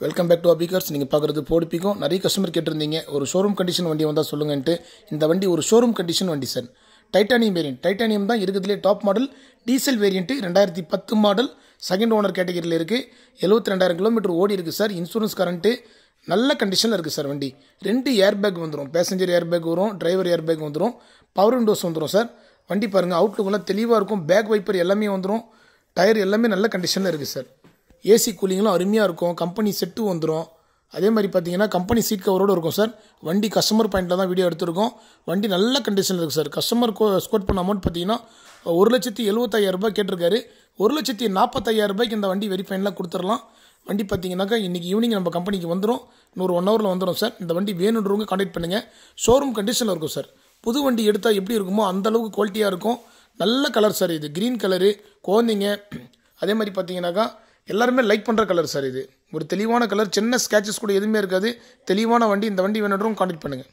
Welcome back to அபிகர்ஸ். நீங்கள் பார்க்குறது போடு பிக்கும். நிறைய கஸ்டமர் கேட்டிருந்தீங்க ஒரு ஷோரூம் கண்டிஷன் வண்டி வந்தால் சொல்லுங்கன்ட்டு. இந்த வண்டி ஒரு ஷோரூம் கண்டிஷன் வண்டி சார். Titanium variant. டைட்டானியம் தான் இருக்கிறதுலே top model. Diesel variant 2010 model. Second owner கேட்டகரியில் இருக்குது. 72,000 கிலோமீட்டர் ஓடி இருக்குது சார். இன்சூரன்ஸ் கரண்ட்டு நல்ல கண்டிஷனில் இருக்குது சார் வண்டி. 2 ஏர் பேக் வந்துடும். பேசஞ்சர் ஏர் பேக் வரும், டிரைவர் ஏர் பேக் வந்துடும், பவர் விண்டோஸ் வந்துடும் சார். வண்டி பாருங்கள், அவுட்லுக்கெல்லாம் தெளிவாக இருக்கும். பேக் வைப்பர் எல்லாமே வந்துடும். டயர் எல்லாமே நல்ல கண்டிஷனில் இருக்குது சார். ஏசி கூலிங்லாம் அருமையாக இருக்கும். கம்பெனி செட்டு வந்துடும். அதே மாதிரி பார்த்தீங்கன்னா கம்பெனி சீட் கவரோடு இருக்கும் சார். வண்டி கஸ்டமர் பாயிண்டில் தான் வீடியோ எடுத்துருக்கோம். வண்டி நல்ல கண்டிஷனில் இருக்குது சார். கஸ்டமர் ஸ்கோட் பண்ண அமௌண்ட் பார்த்தீங்கன்னா 1,75,000 கேட்டிருக்காரு. 1,45,000 இந்த வண்டி வெரிஃபைன்லாம் கொடுத்துடலாம். வண்டி பார்த்தீங்கன்னாக்கா இன்றைக்கி ஈவினிங் நம்ம கம்பெனிக்கு வந்துடும். இன்னொரு 1 ஹவரில் வந்துடும் சார். இந்த வண்டி வேணுன்றவங்க கான்டாக்ட் பண்ணுங்கள். ஷோரூம் கண்டிஷனில் இருக்கும் சார். புது வண்டி எடுத்தால் எப்படி இருக்குமோ அந்தளவுக்கு குவாலிட்டியாக இருக்கும். நல்ல கலர் சார் இது. க்ரீன் கலரு குழந்தைங்க அதே மாதிரி பார்த்தீங்கன்னாக்கா எல்லாருமே லைக் பண்ணுற கலர் சார் இது. ஒரு தெளிவான கலர். சின்ன ஸ்கேச்சஸ் கூட எதுவுமே இருக்காது. தெளிவான வண்டி. இந்த வண்டி வேணுன்றவங்க கான்டாக்ட் பண்ணுங்கள்.